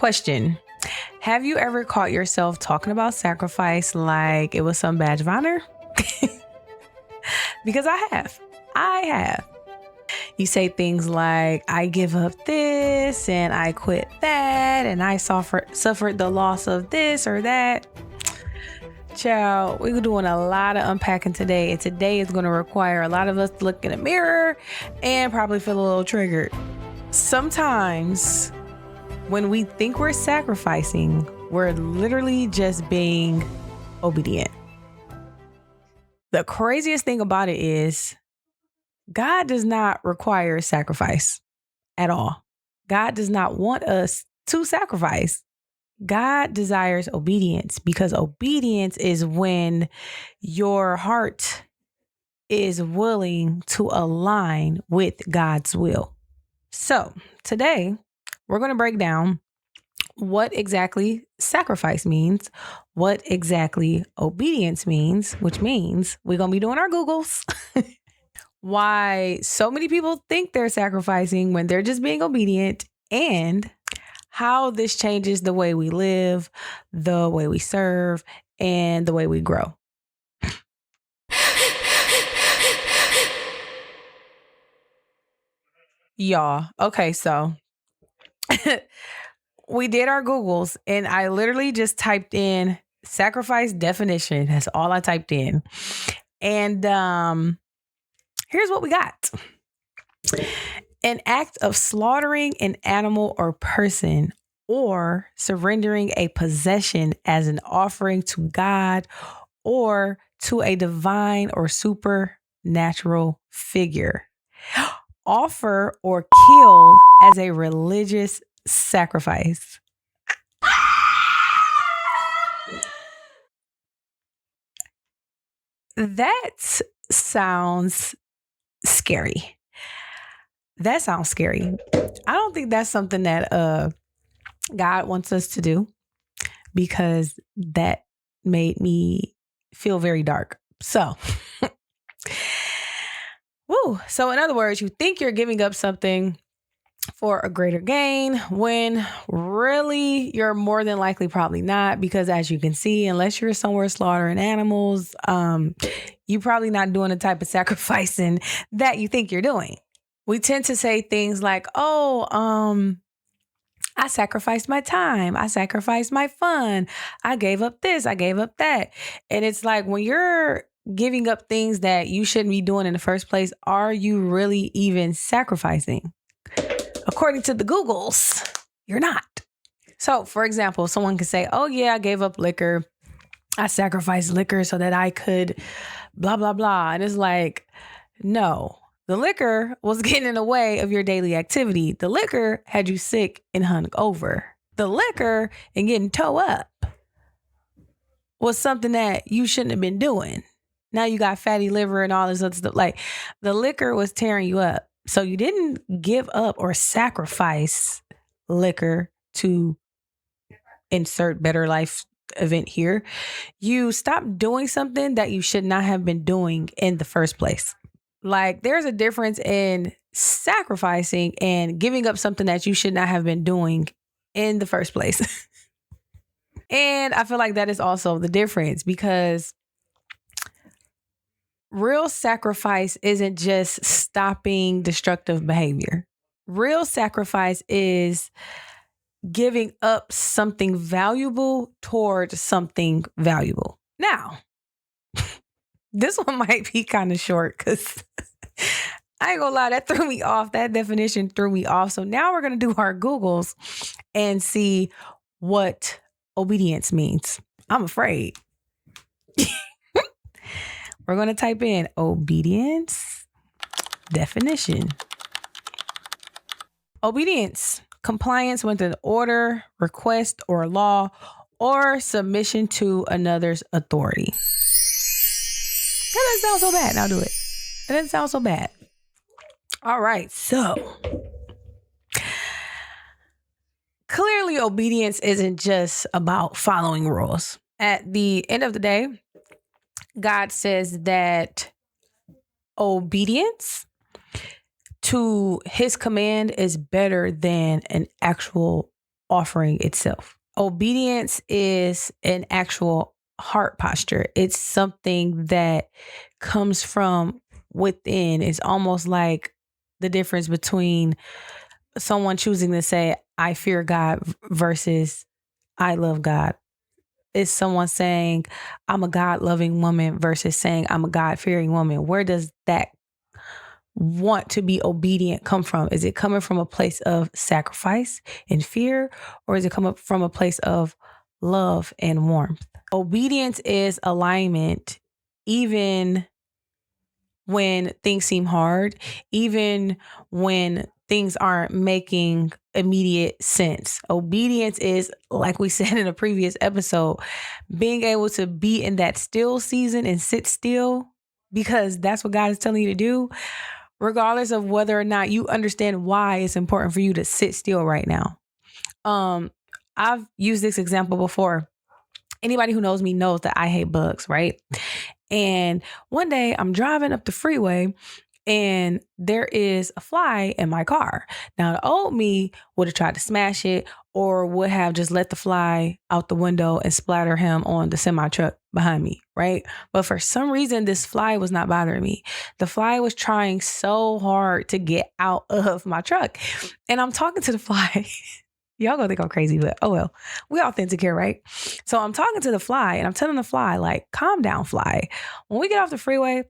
Question. Have you ever caught yourself talking about sacrifice like it was some badge of honor? Because I have. I have. You say things like, I give up this and I quit that and I suffered the loss of this or that. Child, we're doing a lot of unpacking today, and today is going to require a lot of us to look in the mirror and probably feel a little triggered. Sometimes when we think we're sacrificing, we're literally just being obedient. The craziest thing about it is God does not require sacrifice at all. God does not want us to sacrifice. God desires obedience, because obedience is when your heart is willing to align with God's will. So today we're going to break down what exactly sacrifice means, what exactly obedience means, which means we're going to be doing our Googles. Why so many people think they're sacrificing when they're just being obedient, and how this changes the way we live, the way we serve, and the way we grow. Y'all, okay, so we did our Googles and I literally just typed in sacrifice definition. That's all I typed in. And here's what we got. An act of slaughtering an animal or person or surrendering a possession as an offering to God or to a divine or supernatural figure. Offer or kill as a religious sacrifice. That sounds scary. That sounds scary. I don't think that's something that God wants us to do, because that made me feel very dark. So, So in other words, you think you're giving up something for a greater gain when really you're more than likely probably not, because as you can see, unless you're somewhere slaughtering animals, you're probably not doing the type of sacrificing that you think you're doing. We tend to say things like, I sacrificed my time. I sacrificed my fun. I gave up this. I gave up that. And it's like, when you're giving up things that you shouldn't be doing in the first place, are you really even sacrificing? According to the Googles, you're not. So, for example, someone could say, oh, yeah, I gave up liquor. I sacrificed liquor so that I could blah, blah, blah. And it's like, no. The liquor was getting in the way of your daily activity. The liquor had you sick and hung over. The liquor and getting toe up was something that you shouldn't have been doing. Now you got fatty liver and all this other stuff. Like, the liquor was tearing you up. So you didn't give up or sacrifice liquor to insert better life event here. You stopped doing something that you should not have been doing in the first place. Like, there's a difference in sacrificing and giving up something that you should not have been doing in the first place. And I feel like that is also the difference, because real sacrifice isn't just stopping destructive behavior. Real sacrifice is giving up something valuable towards something valuable. Now, this one might be kind of short, because I ain't gonna lie, that threw me off. That definition threw me off. So now we're going to do our Googles and see what obedience means. I'm afraid. We're going to type in obedience definition. Obedience: compliance with an order, request, or law, or submission to another's authority. That doesn't sound so bad. Now do it. That doesn't sound so bad. All right. So clearly, obedience isn't just about following rules. At the end of the day, God says that obedience to his command is better than an actual offering itself. Obedience is an actual heart posture. It's something that comes from within. It's almost like the difference between someone choosing to say, I fear God versus I love God. It's someone saying, I'm a God loving woman versus saying, I'm a God fearing woman. Where does that want to be obedient come from? Is it coming from a place of sacrifice and fear, or is it coming from a place of love and warmth? Obedience is alignment, even when things seem hard, even when things aren't making immediate sense. Obedience is, like we said in a previous episode, being able to be in that still season and sit still because that's what God is telling you to do, regardless of whether or not you understand why it's important for you to sit still right now. I've used this example before. Anybody who knows me knows that I hate bugs, right? And one day I'm driving up the freeway and there is a fly in my car. Now, the old me would have tried to smash it or would have just let the fly out the window and splatter him on the semi truck behind me, right? But for some reason, this fly was not bothering me. The fly was trying so hard to get out of my truck. And I'm talking to the fly. Y'all gonna think I'm crazy, but oh well. We authentic here, right? So I'm talking to the fly and I'm telling the fly, like, calm down, fly. When we get off the freeway,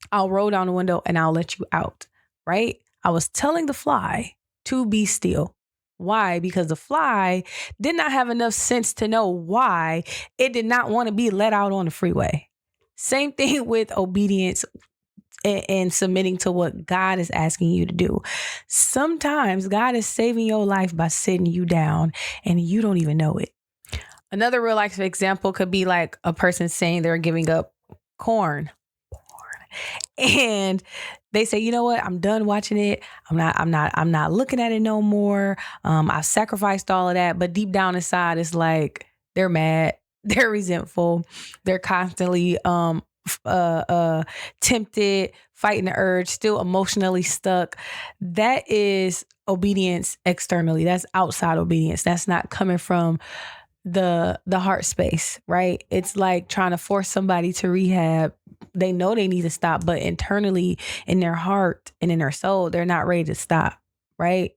I'll roll down the window and I'll let you out, right? I was telling the fly to be still. Why? Because the fly did not have enough sense to know why it did not want to be let out on the freeway. Same thing with obedience and submitting to what God is asking you to do. Sometimes God is saving your life by sitting you down and you don't even know it. Another real life example could be like a person saying they're giving up corn. And they say, you know what? I'm done watching it. I'm not looking at it no more. I've sacrificed all of that. But deep down inside, it's like they're mad. They're resentful. They're constantly tempted, fighting the urge, still emotionally stuck. That is obedience externally. That's outside obedience. That's not coming from the heart space, right? It's like trying to force somebody to rehab. They know they need to stop, but internally in their heart and in their soul, they're not ready to stop, right?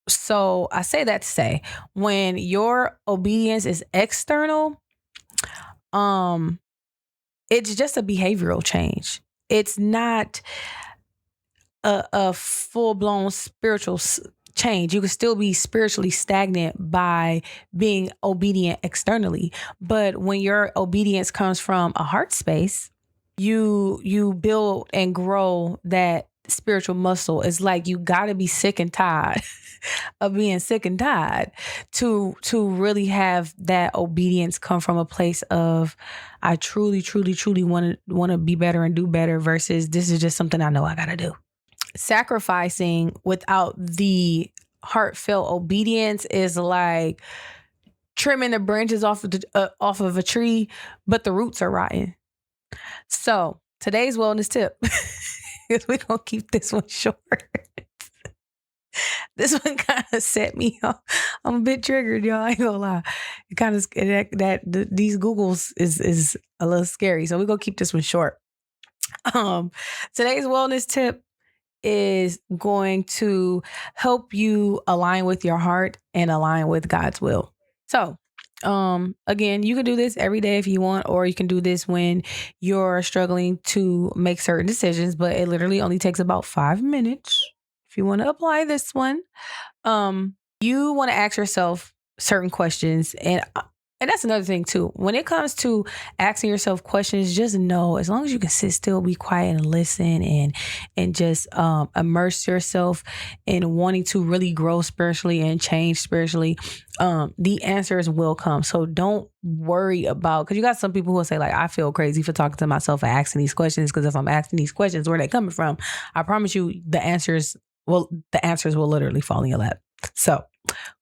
So I say that to say, when your obedience is external, it's just a behavioral change. It's not a full-blown spiritual change. You can still be spiritually stagnant by being obedient externally. But when your obedience comes from a heart space, you build and grow that spiritual muscle. It's like you got to be sick and tired of being sick and tired to really have that obedience come from a place of I truly want to be better and do better versus this is just something I know I got to do. Sacrificing without the heartfelt obedience is like trimming the branches off of a tree, but the roots are rotten. So today's wellness tip is we're going to keep this one short. This one kind of set me off. I'm a bit triggered, y'all. I ain't gonna lie. It kind of these Googles is a little scary. So we're going to keep this one short. Today's wellness tip is going to help you align with your heart and align with God's will. So again, you can do this every day if you want, or you can do this when you're struggling to make certain decisions, but it literally only takes about 5 minutes. If you want to apply this one, you want to ask yourself certain questions. And that's another thing too. When it comes to asking yourself questions, just know as long as you can sit still, be quiet and listen and just immerse yourself in wanting to really grow spiritually and change spiritually, the answers will come. So don't worry about, because you got some people who will say like, I feel crazy for talking to myself and asking these questions, because if I'm asking these questions, where are they coming from? I promise you the answers will literally fall in your lap. So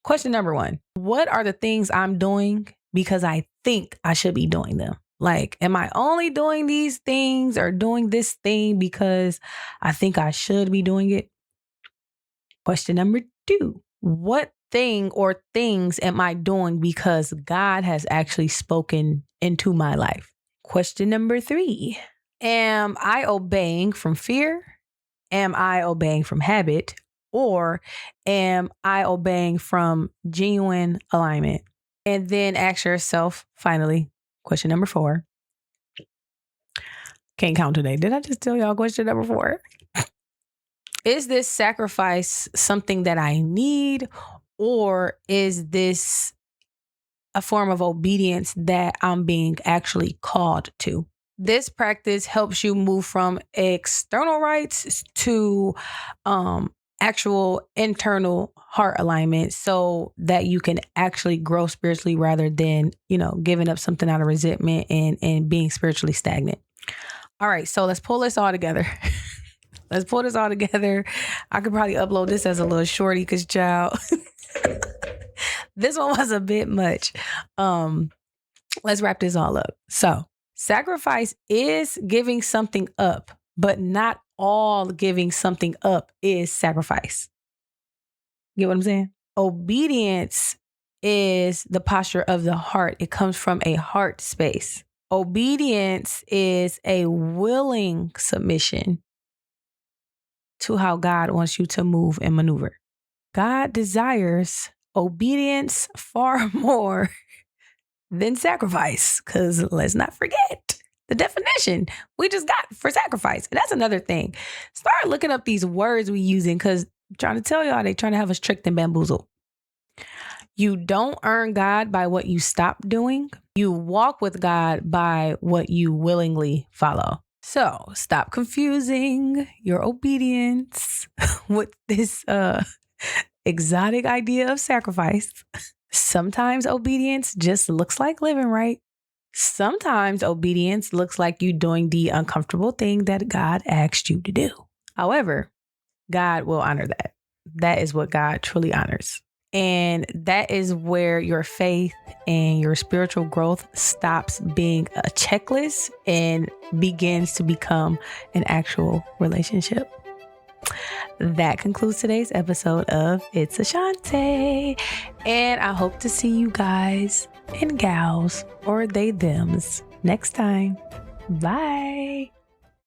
question number 1, what are the things I'm doing because I think I should be doing them? Like, am I only doing these things or doing this thing because I think I should be doing it? Question number 2, what thing or things am I doing because God has actually spoken into my life? Question number 3. Am I obeying from fear? Am I obeying from habit? Or am I obeying from genuine alignment? And then ask yourself, finally, question number 4. Can't count today. Did I just tell y'all question number 4? Is this sacrifice something that I need, or is this a form of obedience that I'm being actually called to? This practice helps you move from external rites to actual internal heart alignment so that you can actually grow spiritually rather than, giving up something out of resentment and being spiritually stagnant. All right, so let's pull this all together. Let's pull this all together. I could probably upload this as a little shorty because, child, this one was a bit much. Let's wrap this all up. So, sacrifice is giving something up, but not all giving something up is sacrifice. Get what I'm saying? Obedience is the posture of the heart. It comes from a heart space. Obedience is a willing submission to how God wants you to move and maneuver. God desires obedience far more than sacrifice, because let's not forget the definition we just got for sacrifice. And that's another thing. Start looking up these words we using, because I'm trying to tell y'all, they trying to have us tricked and bamboozled. You don't earn God by what you stop doing. You walk with God by what you willingly follow. So stop confusing your obedience with this exotic idea of sacrifice. Sometimes obedience just looks like living right. Sometimes obedience looks like you doing the uncomfortable thing that God asked you to do. However, God will honor that. That is what God truly honors. And that is where your faith and your spiritual growth stops being a checklist and begins to become an actual relationship. That concludes today's episode of It's Ashante. And I hope to see you guys and gals, or they thems, next time. Bye.